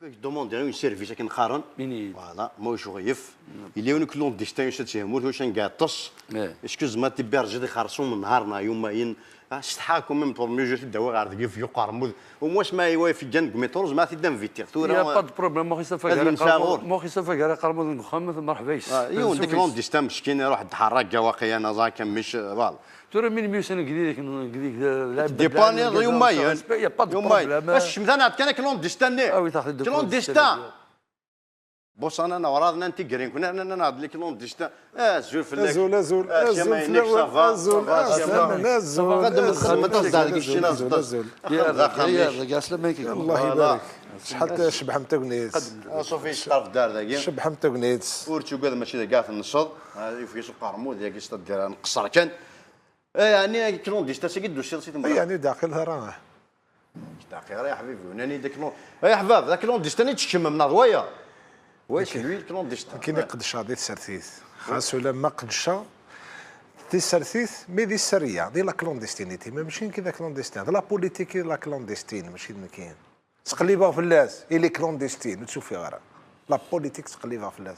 دوموندي غير سيرفيس كان خارن فوالا موش غيف اللي ون كلون ديستان يشتي مول واش نقاطس اسكوز ما تبرج دي خرصوم من نهارنا يومين استحاكم من بور ميجر تدوا غير ديك في قرمود ومواش ما يوا في جنب ميتروز ما تدم في تيغتورا يا با بروبليم ما خيسا فكر ما خيسا فكر قرمود نخمم مرحبا يون ديك لون ديستان مسكين يروح يتحرك واقيلا انا زاك مش فوالا ترى من ميوسن قديك لاعب ديباني يومين يومين باش مثلا كان كلون ديستان كلون ديستان بص انا ورادنا انت قرين كنا انا ناض لك لون ديستان زول في زول غدا من الخدمه تصدع لك الشيء نزول يا سلامك الله يبارك شحال شبح متقنيت صوفي شطار في الدار ذاك شبح متقنيت ورتو كذا ماشي كاع في النصر في سوق قرمود ياك يستدير نقصر كان يعني كلون ديستان سي قدو سيرسي يعني داخلها راه داخل يا حبيبي وناني داك لون يا حباب ذاك لون ديستان تشكم من ضوايا واش لوي كلون ديستان كاين قدش غادي تسرثيث خاصو لما قدشه دي سرثيث مي دي السريه دي لا كلونديستينيتي ماشي كذا كلونديستين لا بوليتيك لا كلونديستين ماشي كاين تقليبها في الناس اللي كلونديستين تشوفي غير لا بوليتيك تقليبها في الناس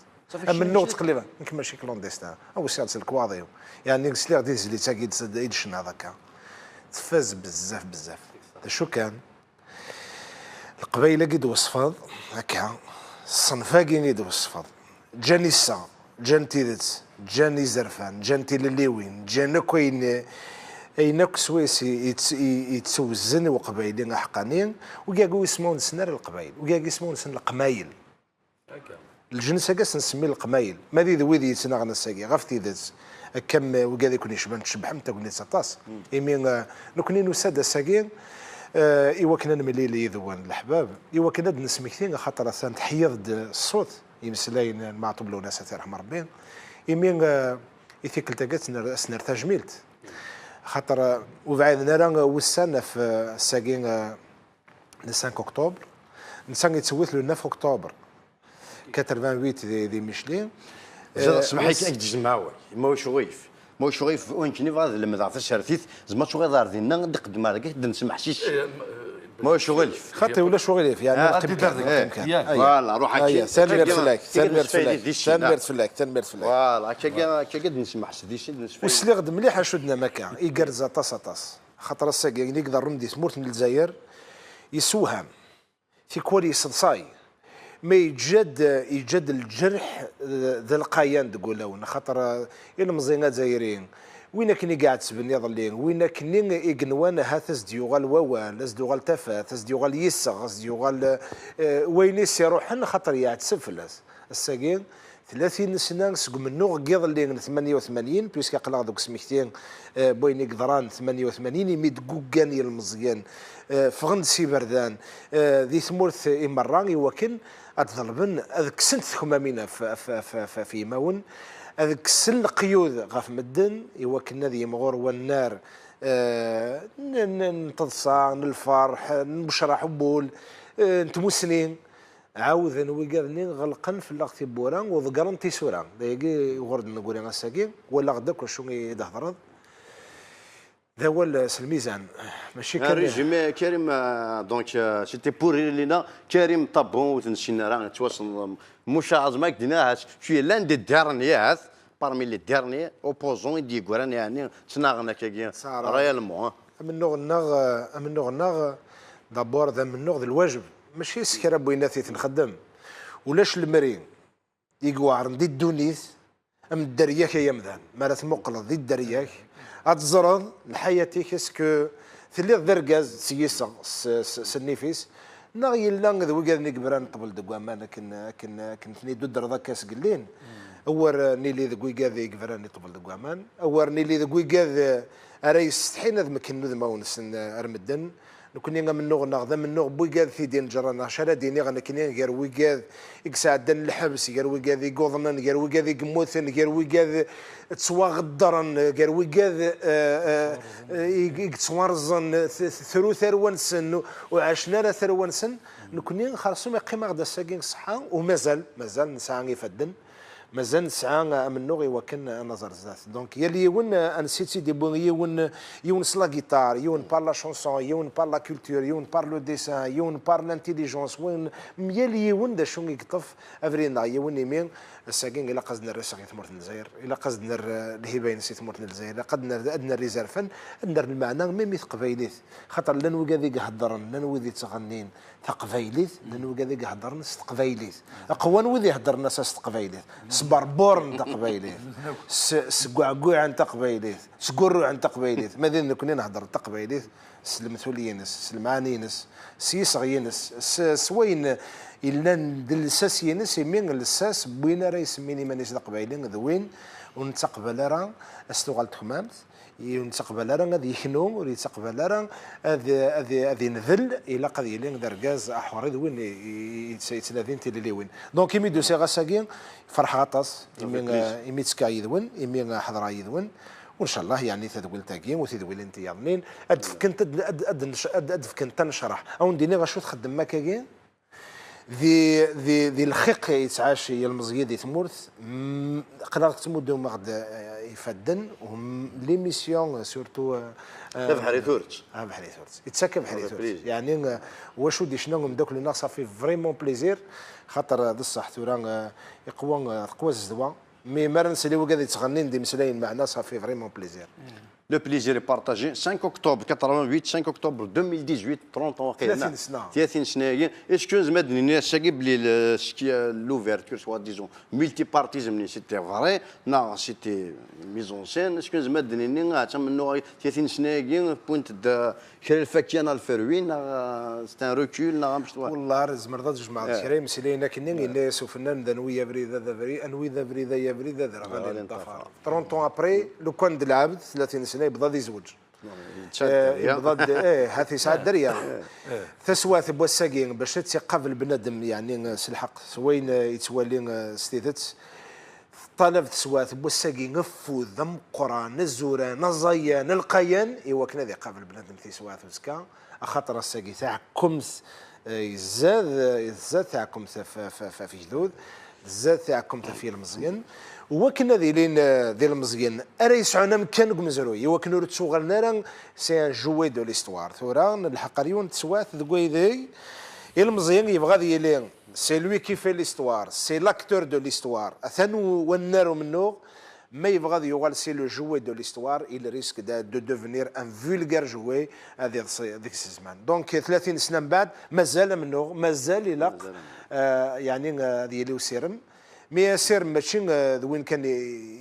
اما النوع تقليبها ماشي كلونديستان او سيالس الكواضيو يعني سلاغ دي زلي تاكيد يدشن هذاك تفاز بزاف بزاف شو كان القبيله قد وصفات هكا الصنفاكين يد وصفات جاني السا جان تيدت جاني زرفان جان تيليوين جانا كوين ايناك سويسي يتسوزن وقبايلين حقانين وكاكو يسمون سنار القبايل وكاكو يسمون سن القمايل الجنس هكا نسميه القمايل ماذا ذوي يتناغ نساكي غفتي ذات كم وكذا يكون يشبه تشبح متا كوني سطاس يمين نكوني نساد ساكين ايوا كنا نملي لي ذوان الحباب ايوا كنا نسمكتين خاطر تحيض الصوت يمسلاين مع طبلو ناس يرحم ربي يمين يثيكل تاكات سنر تجميلت خاطر وبعد نرى وسانا في ساكين 5 اكتوبر نسان يتسويت له 9 اكتوبر 88 دي ميشلين سمح لي كنجز معاك ماهوش غيف ماهوش غيف وين كني فهاد لما ضعف الشرتيت زعما شغل دار ديالنا نقدم هذاك نسمع حشيش ماهوش غيف خاطي ولا شغل يعني فوالا روح هكا تنمير فلاك فوالا هكا نسمع حشيش والسلي غد مليح شدنا مكان يقرز طاس خاطر الساق يقدر رمدي سمورت من الجزائر يسوهم في كوالي صدصاي ما يجد الجرح ذا القايان تقولون خاطر المزينات زايرين وين كني قاعد تسبني ظلين وين كني يقنوان هاثس ديوغال ووال ديوغال تفاث ديوغال يسغ ديوغال وين يروحن خاطر يعد سفلس الساقين 30 سنه سق منو قيض اللي 88 بيسكا قلاغ دوك سميتين بويني قدران 88 يميد كوكان المزيان فغند سي بردان ذي ثمورث إمران وكن أتظلبن أذك سنت خمامين في ماون أذك سن قيود غاف مدن يوكن ذي مغور والنار نتضصى الفرح نبشرح بول نتمسنين عاوذا ويقاذنين غلقن في اللغتي بوران وذقرن تيسوران دايقي غرد نقول انا ساكين ولا غداك شو يدهضرض ذا هو الميزان ماشي كريم كريم دونك سيتي بور لينا كريم طبون وتنشينا راه تواصل مش عظمك ديناها شويه لان دي ديرنيات بارمي لي ديرني اوبوزون دي غوران يعني تناغنا كاكي ريالمون من نوغ دابور ذا من نوغ الواجب ماشي سكره بويناتي تنخدم ولاش المرين يقوار ندي الدونيث ام الدرياك يا مذان مالت مقلط دي الدرياك اتزرد لحياتك اسكو ثلي ذرقاز سيسا سنيفيس ناغي لا ذوي قال نقبران قبل دقوامان كن نيدو درضا كاس قلين اور نيلي ذوي قال يقبراني قبل دقوامان اور نيلي ذوي قال اريس حين ذ مكن ذ ماونس ارمدن نكوني من نوغ ناغذا من نوغ بويقاذ في دين جرانا شرا ديني غنكني غير ويقاذ يقسعدن الحبس غير ويقاذ يقوضنن غير ويقاذ يقموثن غير ويقاذ تسواغدرن غير ويقاذ يتصورزن ثرو ثروانسن وعشنا لا ثروانسن نكوني خاصهم يقيم غدا ساكين صحة ومازال نسعى يفدن مازال نسعى منو يوكن نظر زات دونك يا اللي يون ان سيتي دي بون يون سلا جيتار يون بار لا شونسون يون بار لا كولتور يون بار لو ديسان يون بار لانتيليجونس وين يا اللي يون دا شون يقطف افرينا يون يمين الساكين الى قصدنا الرساقي ثمرت الجزائر الى قصدنا الهباين سي ثمرت الجزائر قدنا ادنا ريزيرفن ندير المعنى ميمي قبايليت خاطر لن وكادي هضرن لن وذي تغنين تقبايليت لن وكادي هضرن استقبايليت اقوى وذي هضرنا استقبايليت سبربورن تقبايليت سقعقوع عن تقبايليت سقرو عن تقبايليت ماذا نكون نهضر تقبايليت سلمثولينس سلمعانينس سيصغينس سوين إلا ندلساس ينس يمين الساس بوين راه يسميني مانيش تقبايلين ذوين ونتقبل راه استغال تخمامت ونتقبل راه غادي يخنو ويتقبل راه هذه نذل الى قد يلين دركاز احوري ذوين يتسلافين تيلي وين دونك يمي دو سي غاساكين فرح غطاس يمي تسكاي ذوين يمي حضره يذوين وان شاء الله يعني تدويل تاكين وتدويل انت يضنين ادفكنت نشرح او نديني غاشو تخدم ما كاين ذي الخيق يتعاش هي المزيد يتمورث قدرت تمودو مغد يفدن وهم ليميسيون سورتو بحري ثورت بحري ثورت يتسكى بحري ثورت يعني واش ودي شنو من دوك لي ناس صافي فريمون بليزير خاطر بصح توران يقوى الزدوا مي مرن سلي وكاد يتغنين دي مسلاين معنا صافي فريمون بليزير Le plaisir est partagé. 5 octobre 88, 5 octobre 2018, 30 ans. 30 سنة. 30 سنة. Est-ce que je ce qui est l'ouverture, soi-disant, multipartisme, c'était vrai? Non, c'était mise en scène. Est-ce que je me dis, 30 سنة, point de الفكيان الفروين c'est un recul والله زمرضات جماعة كريم سلينا كنين اللي سوفنان ذنوية بريدة ذا أنوي ذا بريدة يا بريدة ذا غادي نطفر 30 ans après لو كان العبد 30 سنة يبدا يزوج يبدا هذه ساعة دريا تسوات بوساقين باش تقابل بنادم يعني سلحق سوين يتوالي ستيثت طلب تسوات بوساقي نفوذ ذم قران الزوران الزيان القيان ايوا كنا ذي قابل بنادم في سوات وسكا خاطر الساقي تاعكم يزاد تاعكم في جدود الزاد تاعكم في المزيان وكنا ذيلين ذي المزيان ارا يسعونا مكانكم مزروي ايوا كنا تشغلنا راه سي ان جوي دو ليستوار ثورا الحقريون تسوات ذوي ذي المزيان يبغى ذيلين c'est lui qui fait l'histoire, c'est l'acteur de l'histoire. Mais c'est le jouet de l'histoire, il risque de devenir un vulgaire jouet à des semaines. Donc, 30 سنة بعد مازال منو مازال يلاق يعني ذي سيرم مي سيرم ماشي وين كان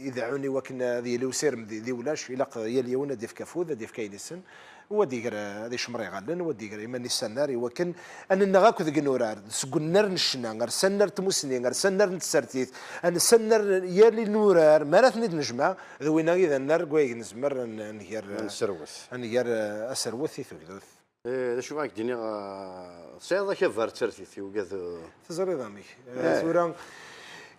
يذاعوني وكن ذي سيرم ذي ولاش يلاق يليون ديف كافوذ ديف كاينسن وديقر هذه شمري غالن وديقر يمني السناري وكن أن نغاكو ذي نورار سكنر نشنا غير سنر تمسني غير سنر نتسرتيت أنا سنر يالي نورار ما راه نجمع ذوينا إذا نار كوي نزمر نهير نهير أسروث ثلث شو رايك ديني سيدا كبر تسرتيتي وكذا تزري ضامي ثورا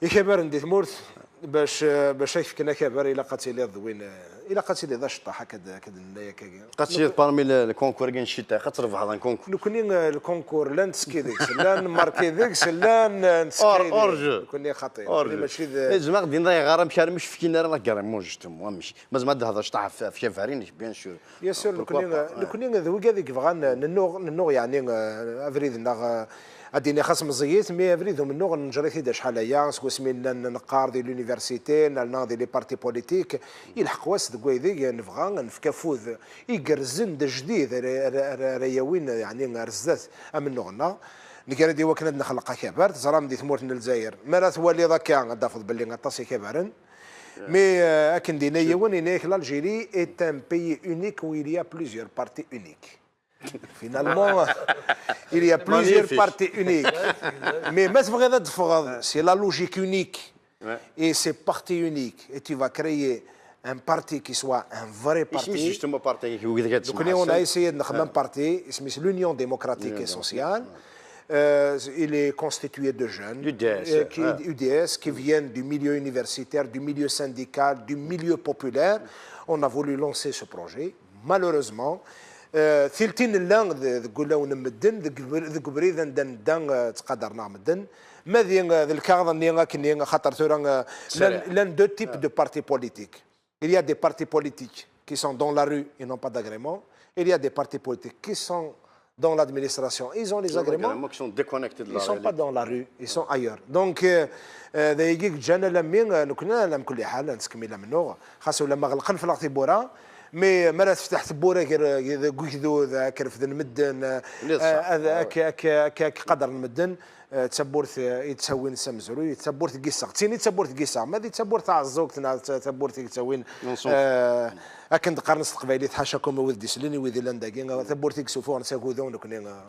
يكبر ندي ثمورث باش كنا كبر الى قتيل ذوين الى قتيل ذا شطح هكذا كذا قتيل بارمي الكونكور كاين شتا خاطر في هذا الكونكور لو كوني الكونكور لا نتسكي ديكس لا نماركي ديكس لا نتسكي اورج كوني خطير ماشي زعما غادي نضيع غير مشى مش فينا راه كاريمون جوستومون ماشي مازال هذا شطح في شفارين بيان سور بيان سور لو كوني ذوي هذيك بغا ننوغ يعني افريد اديني خاص مزيت مي افريدهم النوغ نجري ثيدا شحال هيا سكو سمينا نقار دي لونيفرسيتي ناضي لي بارتي بوليتيك يلحق واس دكويدي نبغى نفكافوذ يقرزن د جديد رياوين يعني رزات من نوغنا نكرا دي وكنا نخلق كبار زرام دي ثمورت الجزائر ما لا تولي ذاك دافض باللي غطاسي كبارن مي اكن دينا يوان هناك l'Algérie est un pays unique où il y a plusieurs partis uniques. Finalement, il y a plusieurs partis uniques. Mais c'est la logique unique. Et c'est parti unique. Et tu vas créer un parti qui soit un vrai parti. On a essayé de faire un parti, c'est l'Union démocratique et sociale. Il est constitué de jeunes, UDS, qui viennent du milieu universitaire, du milieu syndical, du milieu populaire. On a voulu lancer ce projet. Malheureusement, ثلثين لا ذقولون مدن ذق بريدا دان تقدرنا مدن ماذي الكاغ ني كني خاطر ثورا لان دو تيب دو بارتي بوليتيك. Il y a des partis politiques qui sont dans la rue et n'ont pas d'agrément. Il y a des partis politiques qui sont dans l'administration. Ils ont les agréments. Qui sont déconnectés de la Ils ne sont pas dans la rue, ils sont ailleurs. Donc, دايقيك جانا لمين نكون لم كل حال نسكمل منو خاصو لما غلقن في الاعتبارات مي مرات فتحت تبوره غير كوكذو ذاك رفد المدن قدر المدن تسبورت يتسوين سمزرو يتسبورت قيسا تيني تسبورت قيسا ما دي تسبورت تاع الزوق تسبورت يتسوين اكن قرنص قبيلي تحاشاكم ودي سليني وذي لانداكين تسبورت يكسفون نساكو ذون كنا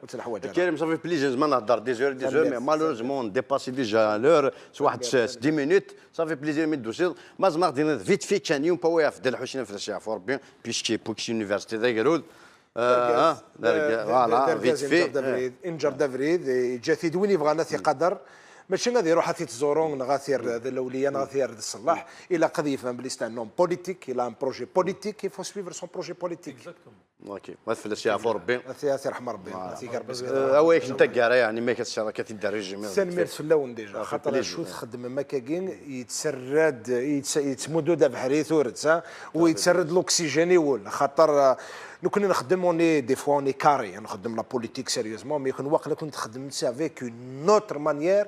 وتلحواجر كريم صافي بليزير زمان نهضر ديزور مي مالوريزمون ديباسي ديجا لور واحد 10 مينوت صافي بليزير مي دوسير مازال غادي فيت في كان يوم باوي في دل حوشنا في الشارع فور بيان بيشكي بوكسي يونيفرسيتي ذا قالوا فوالا فيت في انجر دافريد جاتي دوين يبغى ناثي قدر ماشي غادي يروح هاتي تزورون غاثير الاولياء غاثير الصلاح الى قد يفهم بلي سي ان بوليتيك الى ان بروجي بوليتيك يفو سويفر سون بروجي بوليتيك اوكي ما في الاشياء فور ربي سي رحم ربي اويك انت كاع يعني ما كتشارك الدرجه سنمير في اللون ديجا خاطر شو تخدم مكاكين يتسرد يتمدو دابا حريث ورد ويتسرد الاكسجين يول خاطر nous كنا نخدم اوني دي فوا اوني كاري نخدم لا بوليتيك سيريوزمون مي كون واقيلا كنت خدمت افيك اون اوتر مانيير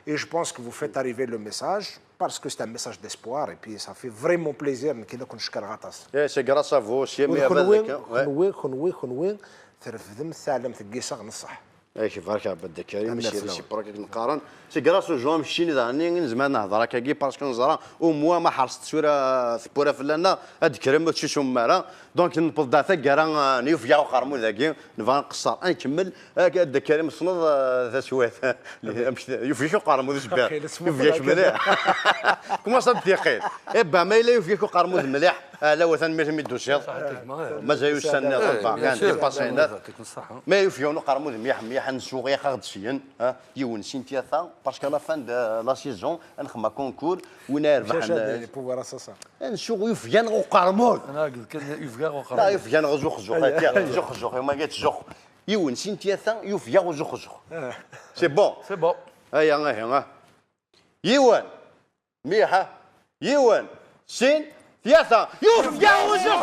اي جو بونس كو فو فيت اريفي لو ميساج باسكو سي ان ميساج ديسبوار اي بي سا في فريمون بليزير كي كون نشكر غطاس سي غراس ا فو سي مي خنوين ترفدم الثعلم تقيسا نصح ايش فارك عبد الكريم شي براك نقارن سي غراس جو مشيني داني زمان نهضر هكاكي باسكو نزرا او موا ما حرصت سوره ثبوره فلانا هاد كريم تشي شماره دونك نبض داتا كرا نيوف ياو قرمو ذاكي نفا نقصر نكمل هاد الكريم صنض ذا سوات يوفي شو قرمو جبار يوفي مليح كما صدت يقين ابا ما الا يوفي قرمو مليح لا وثان ميت دوسير ما زايو السنه طبعا كان ديباسينات ما يوفيونو قرمو مليح نسوق يا خاغدسيا يون سينتياثا باسكو لا فان دو لا سيزون نخما كونكور وين يربح نسوق يوفيان وقرمو انا قلت يوفيان وقرمو لا يوفيان غزوخ زوخ ما قالت زوخ يون سينتياثا يوفيان وزوخ سي بون هيا يوان ميحه يوان سين ثلاثة يوفيان وزوخ